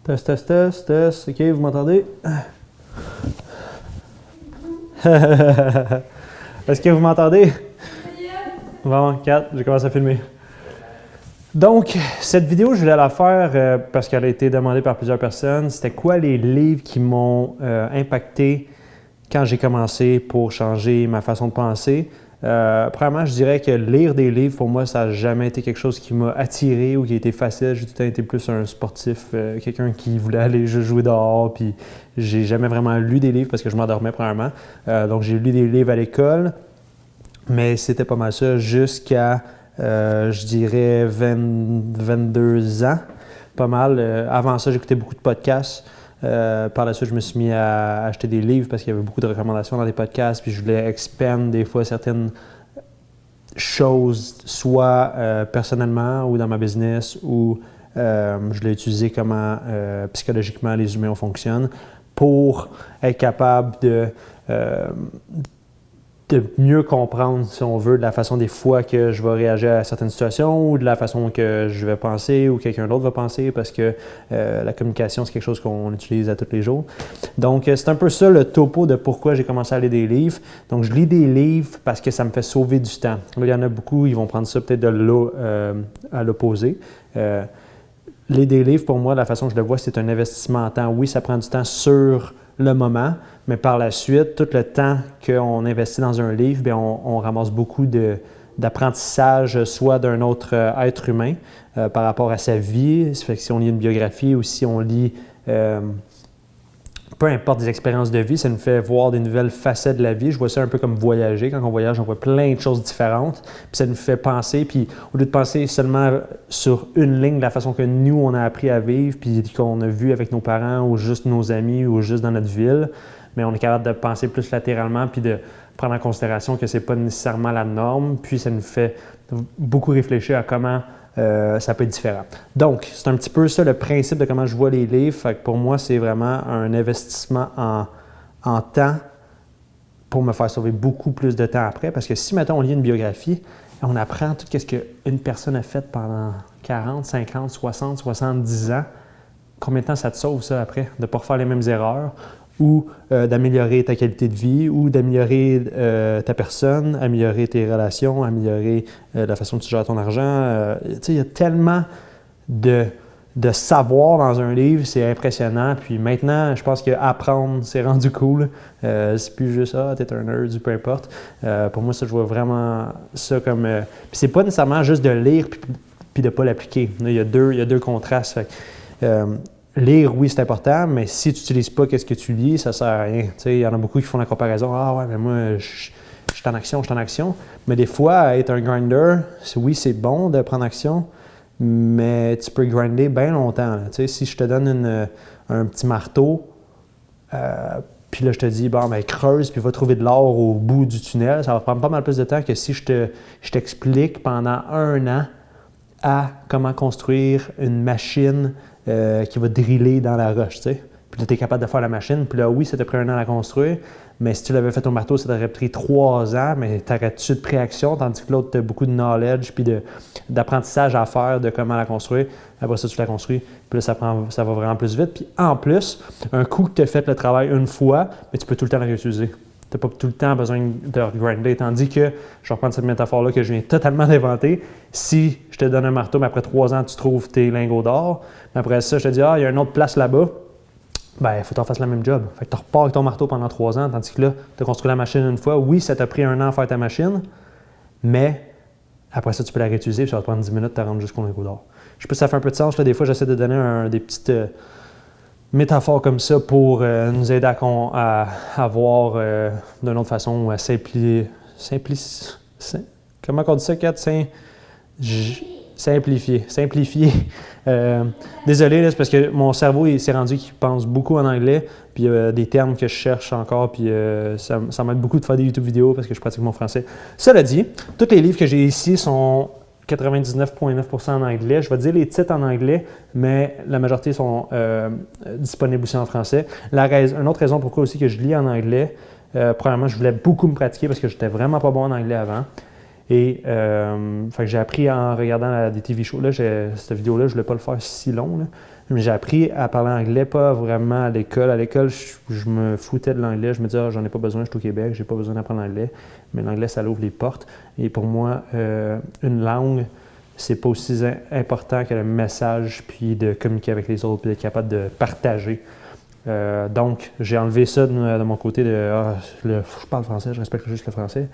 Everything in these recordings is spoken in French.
Test, test, test, test. OK, vous m'entendez? Est-ce que vous m'entendez? Bon, 4, j'ai commencé à filmer. Donc, cette vidéo, je voulais la faire parce qu'elle a été demandée par plusieurs personnes. C'était quoi les livres qui m'ont impacté quand j'ai commencé pour changer ma façon de penser? Premièrement, je dirais que lire des livres, pour moi, ça n'a jamais été quelque chose qui m'a attiré ou qui a été facile. J'ai tout le temps été plus un sportif, quelqu'un qui voulait aller juste jouer dehors. Puis, j'ai jamais vraiment lu des livres parce que je m'endormais, premièrement. Donc, j'ai lu des livres à l'école, mais c'était pas mal ça jusqu'à, je dirais, 22 ans. Pas mal. Avant ça, j'écoutais beaucoup de podcasts. Par la suite, je me suis mis à acheter des livres parce qu'il y avait beaucoup de recommandations dans les podcasts, puis je voulais expand des fois certaines choses, soit personnellement ou dans ma business, ou je l'ai utilisé comment psychologiquement les humains fonctionnent pour être capable de mieux comprendre, si on veut, de la façon des fois que je vais réagir à certaines situations ou de la façon que je vais penser ou quelqu'un d'autre va penser parce que la communication, c'est quelque chose qu'on utilise à tous les jours. Donc, c'est un peu ça le topo de pourquoi j'ai commencé à lire des livres. Donc, je lis des livres parce que ça me fait sauver du temps. Là, il y en a beaucoup, ils vont prendre ça peut-être à l'opposé. Lire des livres, pour moi, la façon que je le vois, c'est un investissement en temps. Oui, ça prend du temps sur le moment, mais par la suite, tout le temps qu'on investit dans un livre, bien, on ramasse beaucoup d'apprentissage, soit d'un autre être humain par rapport à sa vie. Ça fait que si on lit une biographie ou si on lit peu importe des expériences de vie, ça nous fait voir des nouvelles facettes de la vie. Je vois ça un peu comme voyager. Quand on voyage, on voit plein de choses différentes. Puis ça nous fait penser, puis au lieu de penser seulement sur une ligne, de la façon que nous, on a appris à vivre, puis qu'on a vu avec nos parents ou juste nos amis ou juste dans notre ville, mais on est capable de penser plus latéralement puis de prendre en considération que ce n'est pas nécessairement la norme. Puis ça nous fait beaucoup réfléchir à comment ça peut être différent. Donc, c'est un petit peu ça le principe de comment je vois les livres. Fait que pour moi, c'est vraiment un investissement en temps pour me faire sauver beaucoup plus de temps après. Parce que si, mettons, on lit une biographie, on apprend tout ce qu'une personne a fait pendant 40, 50, 60, 70 ans, combien de temps ça te sauve ça après? De ne pas refaire les mêmes erreurs ou d'améliorer ta qualité de vie, ou d'améliorer ta personne, améliorer tes relations, améliorer la façon dont tu gères ton argent. Tu sais, il y a tellement de savoir dans un livre, c'est impressionnant. Puis maintenant, je pense qu'apprendre, c'est rendu cool. C'est plus juste « Ah, t'es un nerd » ou peu importe. Pour moi, ça, je vois vraiment ça comme... Puis c'est pas nécessairement juste de lire puis de ne pas l'appliquer. Là, il y a deux contrastes. Fait que, lire, oui, c'est important, mais si tu n'utilises pas ce que tu lis, ça ne sert à rien. Il y en a beaucoup qui font la comparaison. « Ah ouais, mais moi, je suis en action, je suis en action. » Mais des fois, être un grinder, oui, c'est bon de prendre action, mais tu peux grinder bien longtemps. Si je te donne un petit marteau, puis là, je te dis, bon, ben, creuse, puis va trouver de l'or au bout du tunnel, ça va prendre pas mal plus de temps que si je t'explique pendant 1 an à comment construire une machine qui va driller dans la roche, tu sais. Puis là, tu es capable de faire la machine. Puis là, oui, ça t'a pris 1 an à la construire, mais si tu l'avais fait au marteau, ça t'aurait pris 3 ans, mais tu aurais tout de suite pris action, tandis que l'autre, tu as beaucoup de knowledge puis d'apprentissage à faire de comment la construire. Après ça, tu la construis, puis là, ça va vraiment plus vite. Puis en plus, un coup que tu as fait le travail une fois, mais tu peux tout le temps le réutiliser. Tu n'as pas tout le temps besoin de regrinder. Tandis que, je vais reprendre cette métaphore-là que je viens totalement d'inventer. Si je te donne un marteau, mais après 3 ans, tu trouves tes lingots d'or, mais après ça, je te dis, ah, il y a une autre place là-bas, bien, il faut que tu fasses le même job. Fait que tu repars avec ton marteau pendant 3 ans, tandis que là, tu as construit la machine une fois. Oui, ça t'a pris 1 an à faire ta machine, mais après ça, tu peux la réutiliser, puis ça va te prendre 10 minutes de te rendre jusqu'au lingot d'or. Je sais pas si ça fait un peu de sens. Là, des fois, j'essaie de donner des petites métaphores comme ça pour nous aider à voir d'une autre façon, à comment on dit ça, Kat? Simplifier. Désolé, là, c'est parce que mon cerveau il s'est rendu qu'il pense beaucoup en anglais, puis il y a des termes que je cherche encore, puis ça m'aide beaucoup de faire des YouTube vidéos parce que je pratique mon français. Cela dit, tous les livres que j'ai ici sont 99,9% en anglais. Je vais dire les titres en anglais, mais la majorité sont disponibles aussi en français. Une autre raison pourquoi aussi que je lis en anglais, premièrement, je voulais beaucoup me pratiquer parce que j'étais vraiment pas bon en anglais avant. Et fait que j'ai appris en regardant des TV shows. Là, cette vidéo-là, je ne voulais pas le faire si long, là, Mais j'ai appris à parler anglais, pas vraiment à l'école. À l'école, je me foutais de l'anglais. Je me disais, ah, j'en ai pas besoin, je suis au Québec, j'ai pas besoin d'apprendre l'anglais. Mais l'anglais, ça l'ouvre les portes. Et pour moi, une langue, c'est pas aussi important que le message, puis de communiquer avec les autres, puis d'être capable de partager. Donc, j'ai enlevé ça de mon côté je parle français, je respecte juste le français.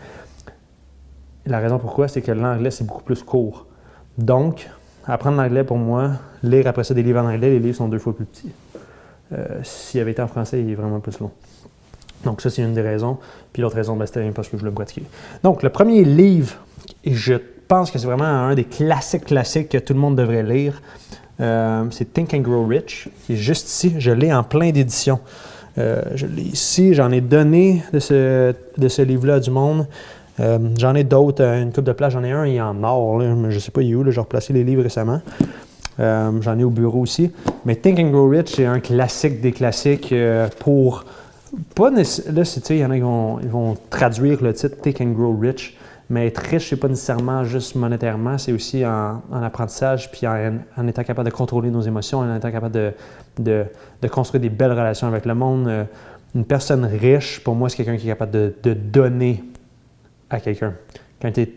La raison pourquoi, c'est que l'anglais, c'est beaucoup plus court. Donc, apprendre l'anglais pour moi, lire après ça des livres en anglais, les livres sont 2 fois plus petits. S'il avait été en français, il est vraiment plus long. Donc ça, c'est une des raisons. Puis l'autre raison, c'était parce que je voulais me pratiquer. Donc, le premier livre, et je pense que c'est vraiment un des classiques que tout le monde devrait lire, c'est Think and Grow Rich, qui est juste ici. Je l'ai en plein d'édition. Je l'ai ici, j'en ai donné de ce livre-là à du monde. J'en ai d'autres, une coupe de place, j'en ai un, il est en or, là, mais je ne sais pas il est où, là, j'ai replacé les livres récemment. J'en ai au bureau aussi. Mais Think and Grow Rich, c'est un classique des classiques pour... Pas là, il y en a qui vont traduire le titre Think and Grow Rich, mais être riche, c'est pas nécessairement juste monétairement, c'est aussi en apprentissage, puis en étant capable de contrôler nos émotions, en étant capable de construire des belles relations avec le monde. Une personne riche, pour moi, c'est quelqu'un qui est capable de donner à quelqu'un. Quand tu es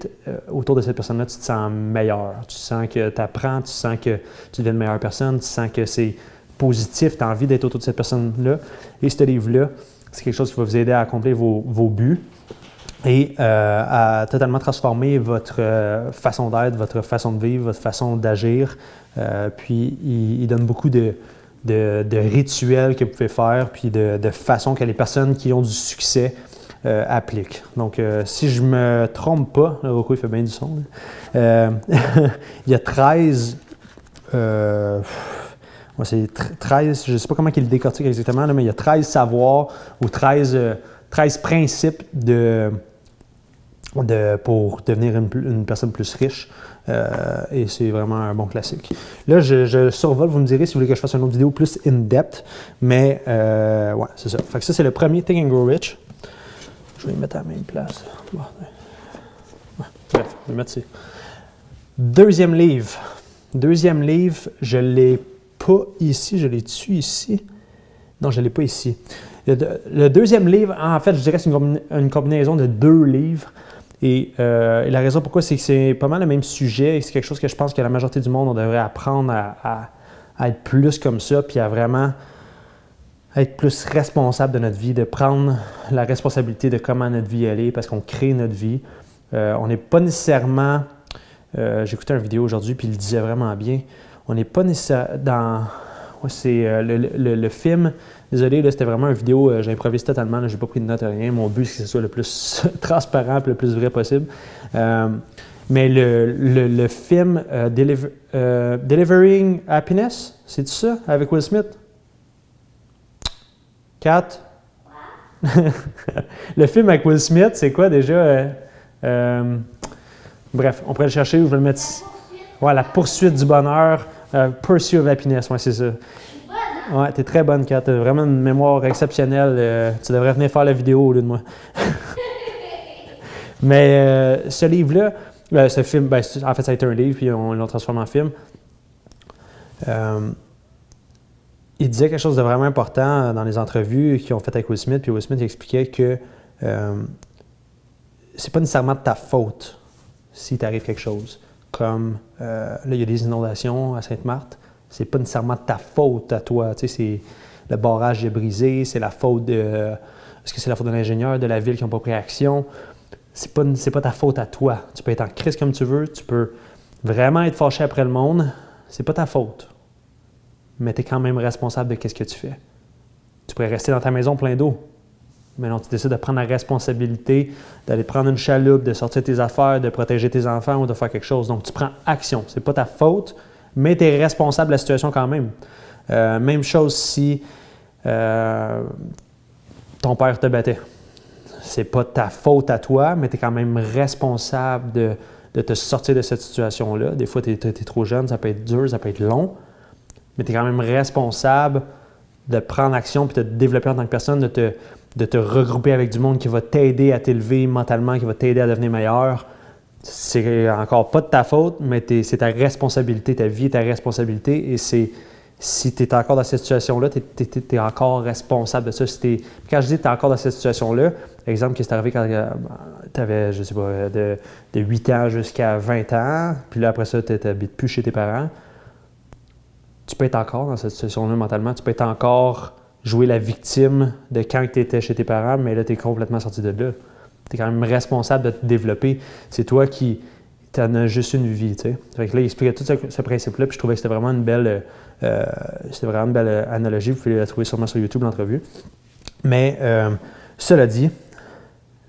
autour de cette personne-là, tu te sens meilleur. Tu sens que tu apprends, tu sens que tu deviens une meilleure personne, tu sens que c'est positif, tu as envie d'être autour de cette personne-là. Et ce livre-là, c'est quelque chose qui va vous aider à accomplir vos buts et à totalement transformer votre façon d'être, votre façon de vivre, votre façon d'agir. Puis, il donne beaucoup de rituels que vous pouvez faire, puis de façons que les personnes qui ont du succès applique. Donc, si je ne me trompe pas, le Roku, il fait bien du son. Il y a 13... c'est 13, je ne sais pas comment il le décortique exactement, là, mais il y a 13 savoirs ou 13 principes pour devenir une personne plus riche. Et c'est vraiment un bon classique. Là, je survole, vous me direz si vous voulez que je fasse une autre vidéo plus in-depth, mais ouais, c'est ça. Fait que ça, c'est le premier Think and Grow Rich. Je vais les mettre à la même place. Bon. Ouais, bref, je vais mettre ici. Deuxième livre, je ne l'ai pas ici, je l'ai dessus ici. Non, je ne l'ai pas ici. Le deuxième livre, en fait, je dirais que c'est une combinaison de 2 livres. Et la raison pourquoi, c'est que c'est pas mal le même sujet. Et c'est quelque chose que je pense que la majorité du monde, on devrait apprendre à être plus comme ça, puis à vraiment être plus responsable de notre vie, de prendre la responsabilité de comment notre vie elle est, parce qu'on crée notre vie. On n'est pas nécessairement... J'écoutais une vidéo aujourd'hui, puis il le disait vraiment bien. On n'est pas nécessairement dans... Ouais, c'est le film. Désolé, là, c'était vraiment une vidéo, j'improvise totalement, je n'ai pas pris de notes, rien. Mon but, c'est que ce soit le plus transparent et le plus vrai possible. Mais le film Delivering Happiness, c'est ça, avec Will Smith? 4. Le film avec Will Smith, c'est quoi déjà? Bref, on pourrait le chercher ou je vais le mettre ici. Ouais, La poursuite du bonheur. Pursuit of Happiness, ouais, c'est ça. Ouais, t'es très bonne, Kat. T'as vraiment une mémoire exceptionnelle. Tu devrais venir faire la vidéo au lieu de moi. Mais ce livre-là, ce film, en fait, ça a été un livre, puis on l'a transformé en film. Il disait quelque chose de vraiment important dans les entrevues qu'ils ont faites avec Will Smith, puis Will Smith expliquait que c'est pas nécessairement de ta faute si t'arrive quelque chose. Comme là, il y a des inondations à Sainte-Marthe, c'est pas nécessairement de ta faute à toi. Tu sais, c'est le barrage est brisé, c'est la faute de. Est-ce que c'est la faute de l'ingénieur, de la ville qui n'ont pas pris action? C'est pas ta faute à toi. Tu peux être en crise comme tu veux, tu peux vraiment être fâché après le monde, c'est pas ta faute. Mais tu es quand même responsable de ce que tu fais. Tu pourrais rester dans ta maison plein d'eau. Mais non, tu décides de prendre la responsabilité, d'aller prendre une chaloupe, de sortir tes affaires, de protéger tes enfants ou de faire quelque chose. Donc, tu prends action. C'est pas ta faute, mais tu es responsable de la situation quand même. Même chose si ton père te battait. C'est pas ta faute à toi, mais tu es quand même responsable de te sortir de cette situation-là. Des fois, tu es trop jeune, ça peut être dur, ça peut être long, mais tu es quand même responsable de prendre action puis de te développer en tant que personne, de te regrouper avec du monde qui va t'aider à t'élever mentalement, qui va t'aider à devenir meilleur. C'est encore pas de ta faute, mais c'est ta responsabilité. Ta vie est ta responsabilité et c'est si tu es encore dans cette situation-là, tu es encore responsable de ça. Quand je dis que tu es encore dans cette situation-là, exemple qui est arrivé quand tu avais, je sais pas, de 8 ans jusqu'à 20 ans, puis là après ça, tu n'habites plus chez tes parents, tu peux être encore dans cette situation-là mentalement, tu peux être encore jouer la victime de quand tu étais chez tes parents, mais là, tu es complètement sorti de là. Tu es quand même responsable de te développer. C'est toi qui en as juste une vie, tu sais. Fait que là, il expliquait tout ce principe-là, puis je trouvais que c'était vraiment une belle analogie. Vous pouvez la trouver sûrement sur YouTube, l'entrevue. Mais cela dit,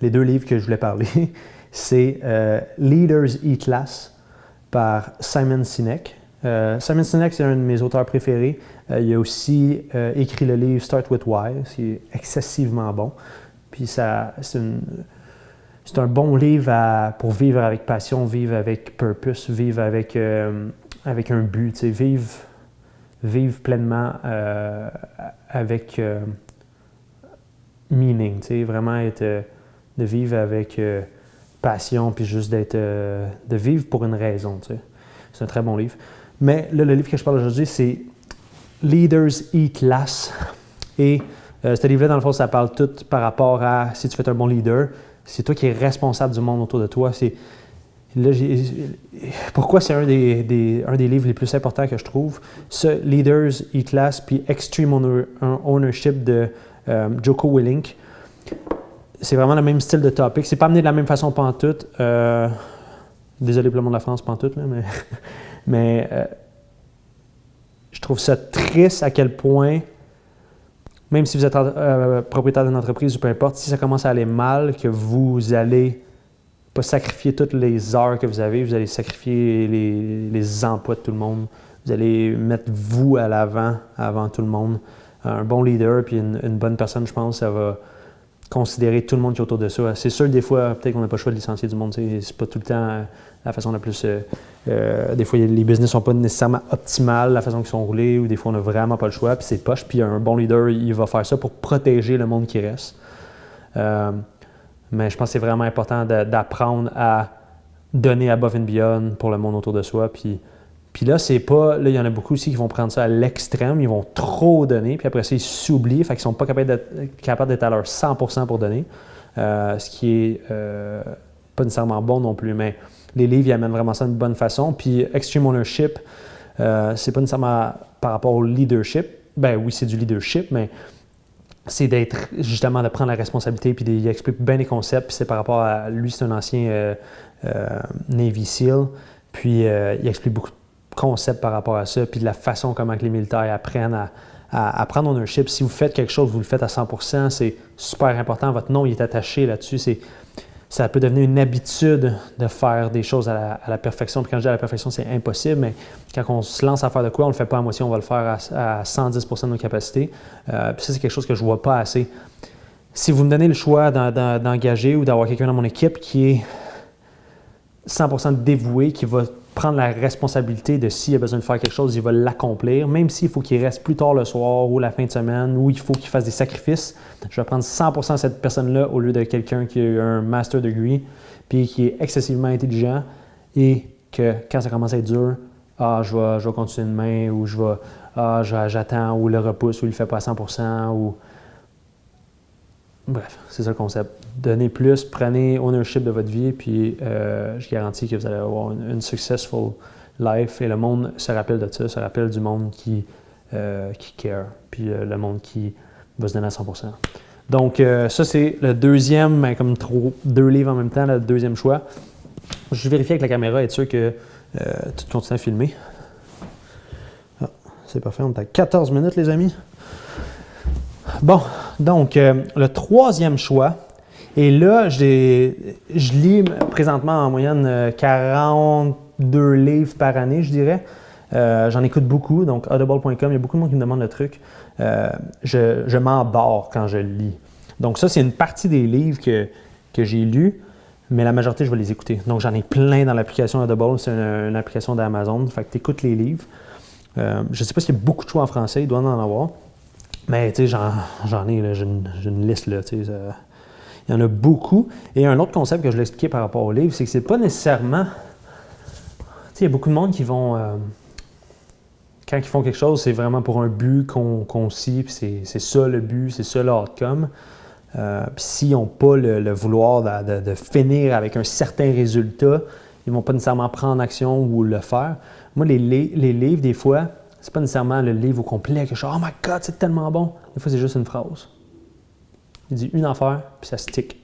les 2 livres que je voulais parler, c'est Leaders Eat Last par Simon Sinek. Simon Sinek, c'est un de mes auteurs préférés. Il a aussi écrit le livre Start with Why, qui est excessivement bon. Puis c'est un bon livre pour vivre avec passion, vivre avec purpose, vivre avec un but, tu sais, vivre pleinement avec meaning, tu sais, vraiment de vivre avec passion, puis juste de vivre pour une raison, tu sais. C'est un très bon livre. Mais là, le livre que je parle aujourd'hui, c'est Leaders Eat Last. Et ce livre-là, dans le fond, ça parle tout par rapport à si tu fais un bon leader, c'est toi qui es responsable du monde autour de toi. Pourquoi c'est un des livres les plus importants que je trouve? Ce Leaders Eat Last puis Extreme Ownership de Jocko Willink. C'est vraiment le même style de topic. C'est pas amené de la même façon pantoute. Désolé pour le monde de la France, pantoute, là, mais je trouve ça triste à quel point, même si vous êtes propriétaire d'une entreprise ou peu importe, si ça commence à aller mal, que vous allez pas sacrifier toutes les heures que vous avez, vous allez sacrifier les emplois de tout le monde. Vous allez mettre vous à l'avant, avant tout le monde. Un bon leader puis une bonne personne, je pense, ça va considérer tout le monde qui est autour de ça. C'est sûr, des fois, peut-être qu'on n'a pas le choix de licencier du monde. C'est pas tout le temps la façon la plus... des fois, les business ne sont pas nécessairement optimales, la façon qu'ils sont roulés, ou des fois, on n'a vraiment pas le choix, puis c'est poche. Puis un bon leader, il va faire ça pour protéger le monde qui reste. Mais je pense que c'est vraiment important d'apprendre à donner above and beyond pour le monde autour de soi. Puis là, c'est pas... Là, il y en a beaucoup aussi qui vont prendre ça à l'extrême. Ils vont trop donner, puis après ça, ils s'oublient. Fait qu'ils sont pas capables d'être à leur 100% pour donner. Ce qui est pas nécessairement bon non plus. Mais les livres, ils amènent vraiment ça d'une bonne façon. Puis Extreme Ownership, c'est pas nécessairement par rapport au leadership. Ben oui, c'est du leadership, mais c'est d'être, justement, de prendre la responsabilité. Puis il explique bien les concepts. Puis c'est par rapport à... Lui, c'est un ancien Navy SEAL. Puis il explique beaucoup de concept par rapport à ça, puis de la façon comment les militaires apprennent à prendre ownership. Si vous faites quelque chose, vous le faites à 100%, c'est super important. Votre nom il est attaché là-dessus. Ça peut devenir une habitude de faire des choses à la perfection. Puis quand je dis à la perfection, c'est impossible, mais quand on se lance à faire de quoi, on ne le fait pas à moitié, on va le faire à 110% de nos capacités. Puis ça, c'est quelque chose que je ne vois pas assez. Si vous me donnez le choix d'engager ou d'avoir quelqu'un dans mon équipe qui est 100% dévoué, qui va prendre la responsabilité de s'il a besoin de faire quelque chose, il va l'accomplir, même s'il faut qu'il reste plus tard le soir ou la fin de semaine, ou il faut qu'il fasse des sacrifices. Je vais prendre 100% cette personne-là au lieu de quelqu'un qui a eu un master degree, puis qui est excessivement intelligent, et que quand ça commence à être dur, je vais continuer demain, ou j'attends, ou le repousse, ou il ne le fait pas à 100%, ou... Bref, c'est ça le concept. Donnez plus, prenez ownership de votre vie, puis je garantis que vous allez avoir une successful life. Et le monde se rappelle de ça, se rappelle du monde qui care, puis le monde qui va se donner à 100%. Donc, ça, c'est le deuxième, mais comme deux livres en même temps, le deuxième choix. Je vérifie avec la caméra, être sûr que tout continue à filmer. Ah, c'est parfait, on est à 14 minutes, les amis. Bon, donc, le troisième choix, et là, je lis présentement en moyenne 42 livres par année, je dirais. J'en écoute beaucoup, donc audible.com, il y a beaucoup de monde qui me demande le truc. Je m'endors quand je lis. Donc ça, c'est une partie des livres que j'ai lus, mais la majorité, je vais les écouter. Donc j'en ai plein dans l'application Audible, c'est une application d'Amazon, fait que tu écoutes les livres. Je ne sais pas s'il y a beaucoup de choix en français, il doit en avoir. Mais tu sais, j'en ai, là, j'ai une liste, là, tu sais, il y en a beaucoup. Et un autre concept que je l'ai expliqué par rapport au livre, c'est que c'est pas nécessairement... Tu sais, il y a beaucoup de monde qui vont quand ils font quelque chose, c'est vraiment pour un but concis, puis c'est ça le but, c'est ça l'outcome. Puis s'ils n'ont pas le vouloir de finir avec un certain résultat, ils ne vont pas nécessairement prendre action ou le faire. Moi, les livres, des fois, c'est pas nécessairement le livre au complet que je dis « Oh my God, c'est tellement bon! » Des fois, c'est juste une phrase. Il dit une affaire, puis ça stick.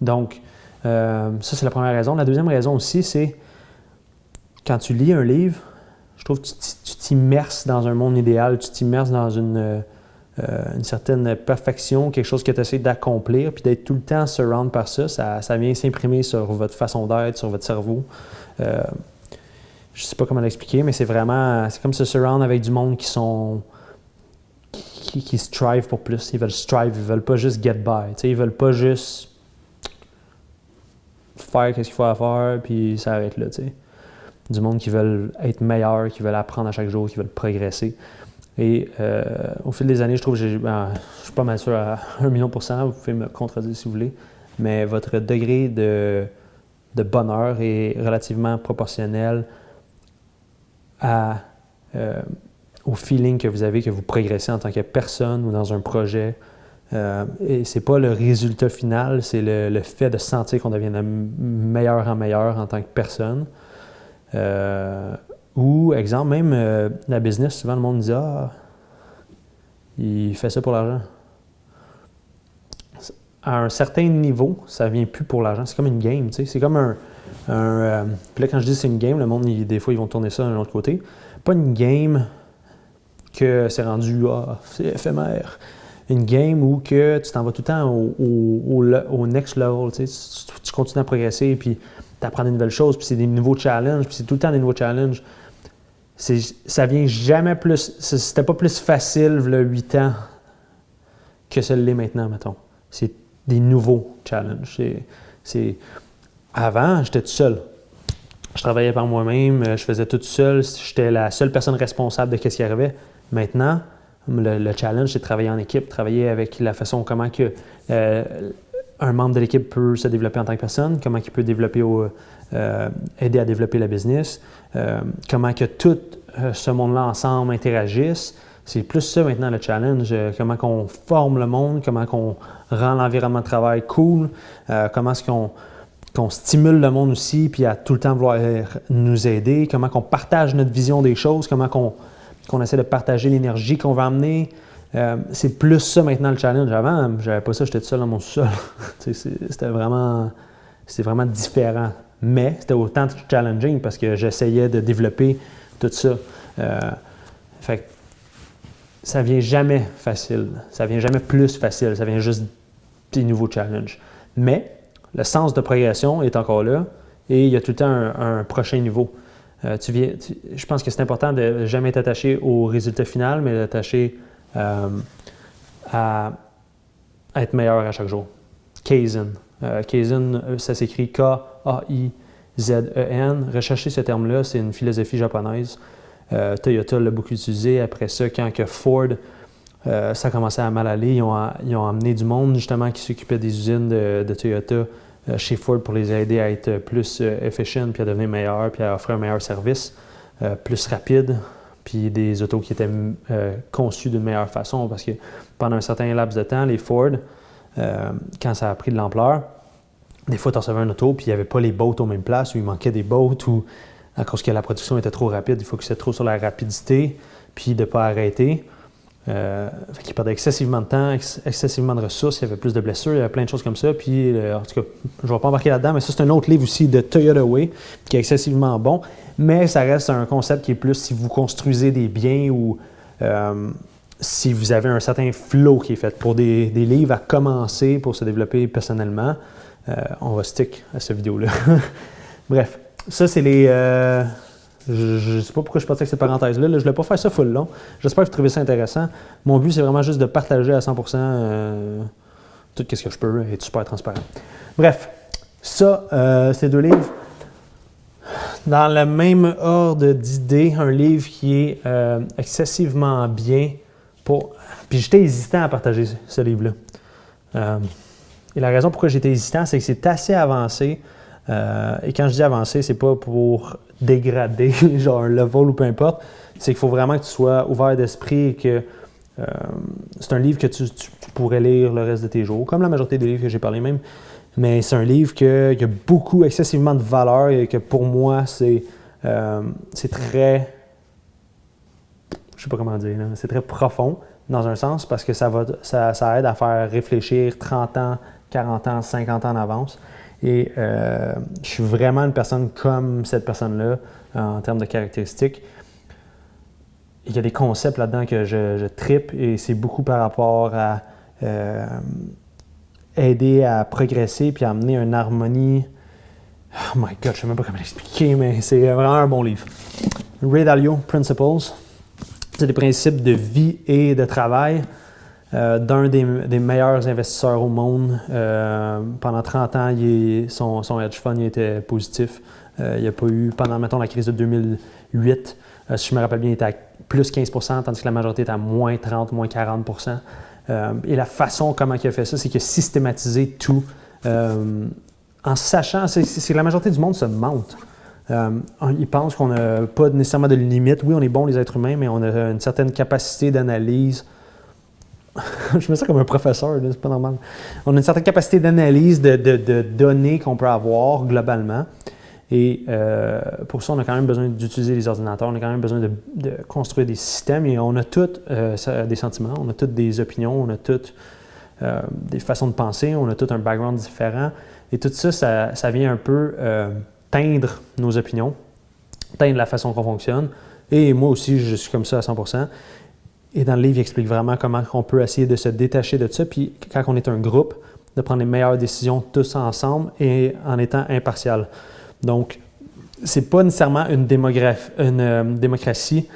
Donc, ça, c'est la première raison. La deuxième raison aussi, c'est quand tu lis un livre, je trouve que tu t'immerses dans un monde idéal, tu t'immerses dans une certaine perfection, quelque chose que tu essaies d'accomplir, puis d'être tout le temps surround par ça, ça vient s'imprimer sur votre façon d'être, sur votre cerveau. Je ne sais pas comment l'expliquer, mais c'est comme se surround avec du monde qui strive pour plus. Ils veulent pas juste get by. Ils veulent pas juste faire ce qu'il faut faire, puis ça arrête là. T'sais. Du monde qui veulent être meilleur, qui veulent apprendre à chaque jour, qui veulent progresser. Et au fil des années, je trouve que je suis pas mal sûr à 1 million %, vous pouvez me contredire si vous voulez, mais votre degré de bonheur est relativement proportionnel au feeling que vous avez, que vous progressez en tant que personne ou dans un projet. Et c'est pas le résultat final, c'est le fait de sentir qu'on devient de meilleur en meilleur en tant que personne. Ou, exemple, même la business, souvent le monde dit « Ah, il fait ça pour l'argent. » À un certain niveau, ça vient plus pour l'argent. C'est comme une game, tu sais. C'est comme puis là, quand je dis c'est une game, le monde, des fois, ils vont tourner ça d'un autre côté. Pas une game que c'est rendu « Ah, c'est éphémère. » Une game où que tu t'en vas tout le temps au next level, tu sais. Tu continues à progresser, puis tu apprends des nouvelles choses, puis c'est des nouveaux challenges, puis c'est tout le temps des nouveaux challenges. Ça vient jamais plus. C'était pas plus facile, il y a 8 ans, que ça l'est maintenant, mettons. C'est des nouveaux challenges. Avant, j'étais tout seul. Je travaillais par moi-même, je faisais tout seul. J'étais la seule personne responsable de ce qui arrivait. Maintenant, le challenge, c'est de travailler en équipe, travailler avec la façon comment que un membre de l'équipe peut se développer en tant que personne, comment il peut développer aider à développer la business, comment que tout ce monde-là ensemble interagisse. C'est plus ça maintenant le challenge, comment qu'on forme le monde, comment qu'on rend l'environnement de travail cool, comment est-ce qu'on stimule le monde aussi, puis à tout le temps vouloir nous aider, comment qu'on partage notre vision des choses, comment qu'on essaie de partager l'énergie qu'on va amener. C'est plus ça maintenant le challenge. Avant, j'avais pas ça, j'étais tout seul dans mon sous-sol. C'était vraiment différent. Mais c'était autant challenging parce que j'essayais de développer tout ça. Fait que ça vient jamais facile. Ça vient jamais plus facile. Ça vient juste des nouveaux challenges. Mais le sens de progression est encore là et il y a tout le temps un prochain niveau. Je pense que c'est important de ne jamais être attaché au résultat final, mais d'attacher à être meilleur à chaque jour. Kaizen. Kaizen, ça s'écrit K-A-I-Z-E-N. Recherchez ce terme-là, c'est une philosophie japonaise. Toyota l'a beaucoup utilisé. Après ça, quand que Ford, ça commençait à mal aller, ils ont amené du monde justement qui s'occupait des usines de Toyota chez Ford pour les aider à être plus efficient, puis à devenir meilleurs, puis à offrir un meilleur service, plus rapide, puis des autos qui étaient conçues d'une meilleure façon. Parce que pendant un certain laps de temps, les Ford, quand ça a pris de l'ampleur, des fois, tu recevais un auto, puis il n'y avait pas les boats aux mêmes places, ou il manquait des boats, ou à cause que la production était trop rapide, il faut que c'était trop sur la rapidité, puis de ne pas arrêter. Fait qu'il perdait excessivement de temps, excessivement de ressources, il y avait plus de blessures, il y avait plein de choses comme ça. Puis, en tout cas, je ne vais pas embarquer là-dedans, mais ça, c'est un autre livre aussi de Toyota Way, qui est excessivement bon. Mais ça reste un concept qui est plus si vous construisez des biens ou si vous avez un certain flow qui est fait. Pour des livres à commencer, pour se développer personnellement, on va stick à cette vidéo-là. Bref, ça, c'est les... je ne sais pas pourquoi je partais avec cette parenthèse-là. Je ne voulais pas faire ça full long. J'espère que vous trouvez ça intéressant. Mon but, c'est vraiment juste de partager à 100% tout ce que je peux et être super transparent. Bref, ça, ces deux livres. Dans le même ordre d'idées, un livre qui est excessivement bien pour... Puis j'étais hésitant à partager ce livre-là. Et la raison pourquoi j'étais hésitant, c'est que c'est assez avancé. Et quand je dis avancé, c'est pas pour dégrader, genre un level ou peu importe. c'est qu'il faut vraiment que tu sois ouvert d'esprit et que c'est un livre que tu pourrais lire le reste de tes jours, comme la majorité des livres que j'ai parlé même. Mais c'est un livre qui a beaucoup, excessivement de valeur et que pour moi, c'est très, je sais pas comment dire, là, c'est très profond dans un sens parce que ça aide à faire réfléchir 30 ans, 40 ans, 50 ans en avance. Et je suis vraiment une personne comme cette personne-là en termes de caractéristiques. Il y a des concepts là-dedans que je trippe et c'est beaucoup par rapport à aider à progresser puis à amener une harmonie. Oh my God, je ne sais même pas comment l'expliquer, mais c'est vraiment un bon livre. Ray Dalio, Principles. C'est des principes de vie et de travail d'un des meilleurs investisseurs au monde. Pendant 30 ans, son hedge fund était positif. Il n'y a pas eu, pendant, mettons, la crise de 2008, si je me rappelle bien, il était à plus 15%, tandis que la majorité était à moins 30, moins 40%. Et la façon comment il a fait ça, c'est qu'il a systématisé tout en sachant, c'est que la majorité du monde se mente. Ils pensent qu'on n'a pas nécessairement de limite. Oui, on est bons les êtres humains, mais on a une certaine capacité d'analyse. Je me sens comme un professeur, c'est pas normal. On a une certaine capacité d'analyse de données qu'on peut avoir globalement. Et pour ça, on a quand même besoin d'utiliser les ordinateurs, on a quand même besoin de construire des systèmes et on a tous des sentiments, on a toutes des opinions, on a toutes des façons de penser, on a tout un background différent. Et tout ça, ça vient un peu teindre nos opinions, teindre la façon qu'on fonctionne. Et moi aussi, je suis comme ça à 100%. Et dans le livre, il explique vraiment comment on peut essayer de se détacher de ça. Puis quand on est un groupe, de prendre les meilleures décisions tous ensemble et en étant impartial. Donc, c'est pas nécessairement une démocratie.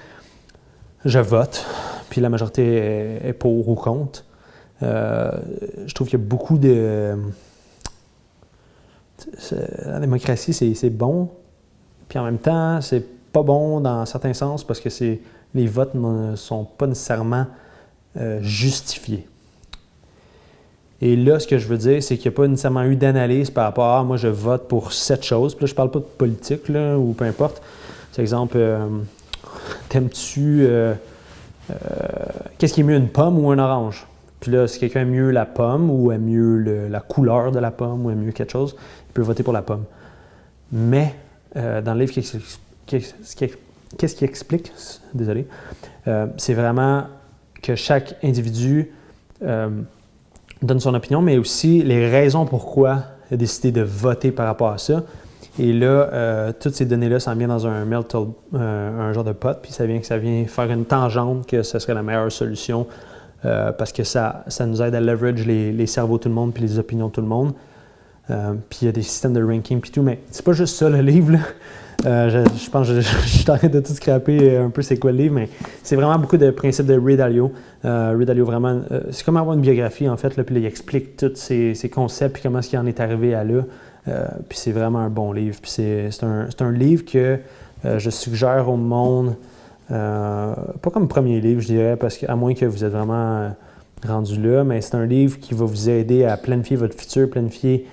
Je vote, puis la majorité est pour ou contre. Je trouve qu'il y a beaucoup de... La démocratie, c'est bon, puis en même temps, c'est pas bon dans certains sens parce que les votes ne sont pas nécessairement justifiés. Et là, ce que je veux dire, c'est qu'il n'y a pas nécessairement eu d'analyse par rapport à moi, je vote pour cette chose. Puis là, je ne parle pas de politique là, ou peu importe. Par exemple, t'aimes-tu qu'est-ce qui est mieux, une pomme ou un orange? Puis là, si quelqu'un aime mieux la pomme ou aime mieux la couleur de la pomme ou aime mieux quelque chose, il peut voter pour la pomme. Mais dans le livre, qu'est-ce qui explique? Désolé. C'est vraiment que chaque individu donne son opinion, mais aussi les raisons pourquoi il a décidé de voter par rapport à ça. Et là, toutes ces données-là s'en viennent dans un un genre de pot, puis ça vient faire une tangente que ce serait la meilleure solution parce que ça nous aide à leverage les cerveaux de tout le monde puis les opinions de tout le monde. Puis il y a des systèmes de ranking puis tout, mais c'est pas juste ça le livre, là. Je pense que je suis en train de tout scraper un peu c'est quoi le livre, mais c'est vraiment beaucoup de principes de Ray Dalio. Ray Dalio, vraiment, c'est comme avoir une biographie, en fait, là, puis là, il explique tous ces concepts, puis comment est-ce qu'il en est arrivé à là. Puis c'est vraiment un bon livre. Puis c'est un livre que je suggère au monde, pas comme premier livre, je dirais, parce qu'à moins que vous êtes vraiment rendu là, mais c'est un livre qui va vous aider à planifier votre futur, planifier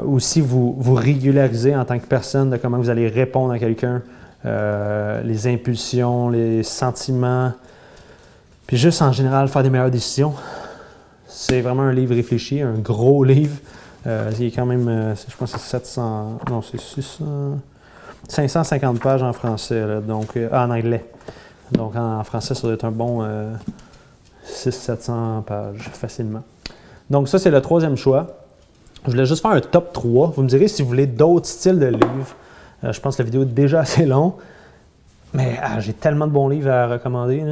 aussi vous régulariser en tant que personne de comment vous allez répondre à quelqu'un, les impulsions, les sentiments, puis juste en général faire des meilleures décisions. C'est vraiment un livre réfléchi, un gros livre. Il est quand même, je pense que c'est 700, non c'est 550 pages en français, là, donc en anglais. Donc en français, ça doit être un bon 600-700 pages facilement. Donc ça, c'est le troisième choix. Je voulais juste faire un top 3. Vous me direz si vous voulez d'autres styles de livres. Je pense que la vidéo est déjà assez longue. Mais j'ai tellement de bons livres à recommander.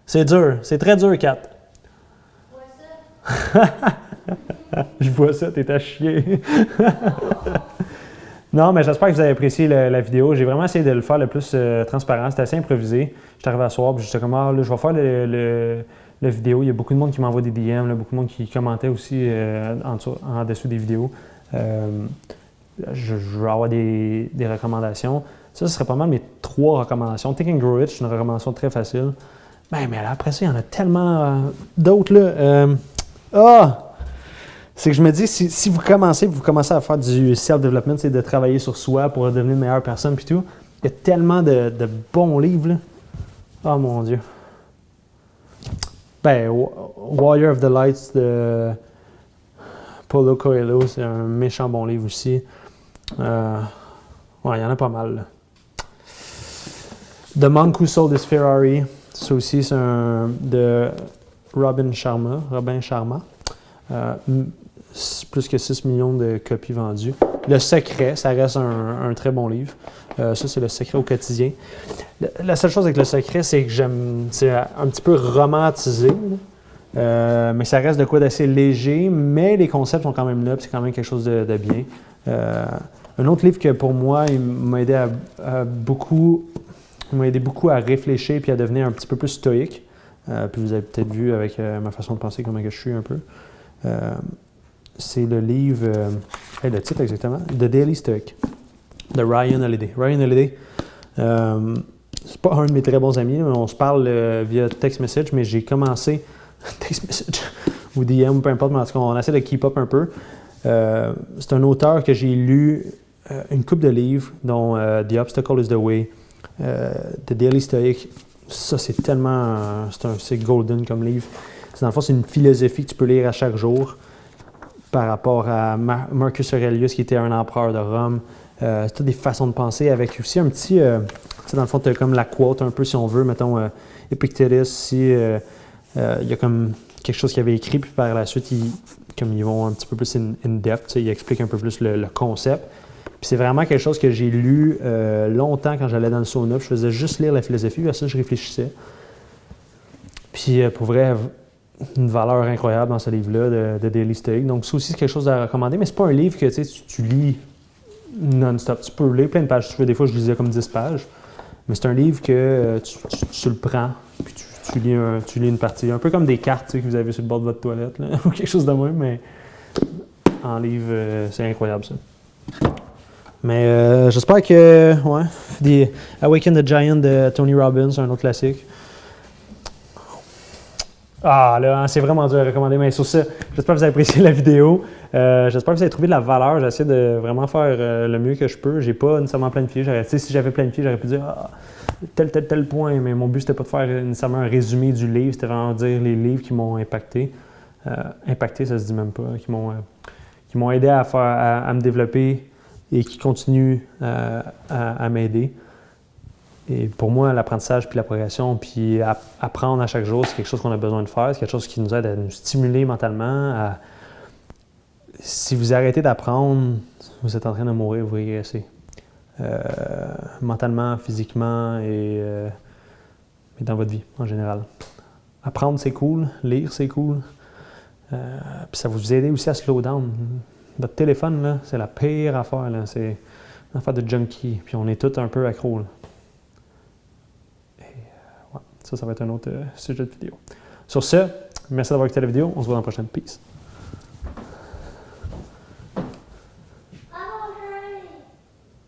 C'est dur. C'est très dur, Kat. Je vois ça, t'es à chier. Non, mais j'espère que vous avez apprécié la vidéo. J'ai vraiment essayé de le faire le plus transparent. C'était assez improvisé. Je suis arrivé à soir, puis j'étais comme, là, je vais faire la vidéo. Il y a beaucoup de monde qui m'envoie des DM, là, beaucoup de monde qui commentait aussi en dessous des vidéos. Je vais avoir des recommandations. Ça, ce serait pas mal mes 3 recommandations. Think and Grow Rich, c'est une recommandation très facile. Mais là, après ça, il y en a tellement d'autres. Là. C'est que je me dis, si vous commencez à faire du self-development, c'est de travailler sur soi pour devenir une meilleure personne puis tout, Il y a tellement de bons livres, là. Oh mon Dieu. Ben, Warrior of the Lights de Paulo Coelho, c'est un méchant bon livre aussi. Ouais, il y en a pas mal, là. The Monk Who Sold His Ferrari, ça aussi, c'est de Robin Sharma. Plus que 6 millions de copies vendues. Le Secret, ça reste un très bon livre. Ça, c'est Le Secret au quotidien. La seule chose avec Le Secret, c'est que c'est un petit peu romantisé. Mais ça reste de quoi d'assez léger, mais les concepts sont quand même là, puis c'est quand même quelque chose de bien. Un autre livre que pour moi, il m'a aidé beaucoup à réfléchir puis à devenir un petit peu plus stoïque. Puis vous avez peut-être vu avec ma façon de penser comment que je suis un peu. C'est le livre, le titre exactement, The Daily Stoic, de Ryan Holiday. Ryan Holiday, c'est pas un de mes très bons amis, on se parle via text message, mais j'ai commencé, text message ou DM, peu importe, mais en tout cas, on essaie de keep up un peu. C'est un auteur que j'ai lu une couple de livres, dont The Obstacle is the Way, The Daily Stoic. Ça, c'est tellement, c'est golden comme livre. Dans le fond, c'est une philosophie que tu peux lire à chaque jour par rapport à Marcus Aurelius, qui était un empereur de Rome. C'est toutes des façons de penser avec aussi un petit... dans le fond, tu as comme la quote un peu, si on veut. Mettons, Epictétus, il y a comme quelque chose qu'il avait écrit, puis par la suite, ils vont un petit peu plus in-depth, ils expliquent un peu plus le concept. Puis c'est vraiment quelque chose que j'ai lu longtemps quand j'allais dans le sauna. Je faisais juste lire la philosophie, puis à ça, je réfléchissais. Puis pour vrai, une valeur incroyable dans ce livre-là de Daily Stoic. Donc ça aussi, c'est quelque chose à recommander, mais c'est pas un livre que tu lis non-stop. Tu peux lire plein de pages. Si tu veux, des fois, je lisais comme 10 pages. Mais c'est un livre que tu le prends, puis tu lis une partie. Un peu comme des cartes que vous avez sur le bord de votre toilette, là, ou quelque chose de même, mais en livre, c'est incroyable ça. Mais j'espère que, The Awaken the Giant de Tony Robbins, un autre classique. Ah là, c'est vraiment dur à recommander, mais sur ça, j'espère que vous avez apprécié la vidéo. J'espère que vous avez trouvé de la valeur. J'essaie de vraiment faire le mieux que je peux. J'ai pas nécessairement planifié. Si j'avais planifié, j'aurais pu dire tel point, mais mon but, c'était pas de faire nécessairement un résumé du livre, c'était vraiment de dire les livres qui m'ont impacté. Impacté, ça se dit même pas, qui m'ont aidé à me développer et qui continuent à m'aider. Et pour moi, l'apprentissage puis la progression, puis apprendre à chaque jour, c'est quelque chose qu'on a besoin de faire. C'est quelque chose qui nous aide à nous stimuler mentalement. Si vous arrêtez d'apprendre, vous êtes en train de mourir, vous régressez. Mentalement, physiquement et dans votre vie en général. Apprendre, c'est cool. Lire, c'est cool. Puis ça va vous aider aussi à slow down. Votre téléphone, là, c'est la pire affaire. Là. C'est une affaire de junkie. Puis on est tous un peu accros. Là. Ça va être un autre sujet de vidéo. Sur ce, merci d'avoir écouté la vidéo. On se voit dans la prochaine. Peace.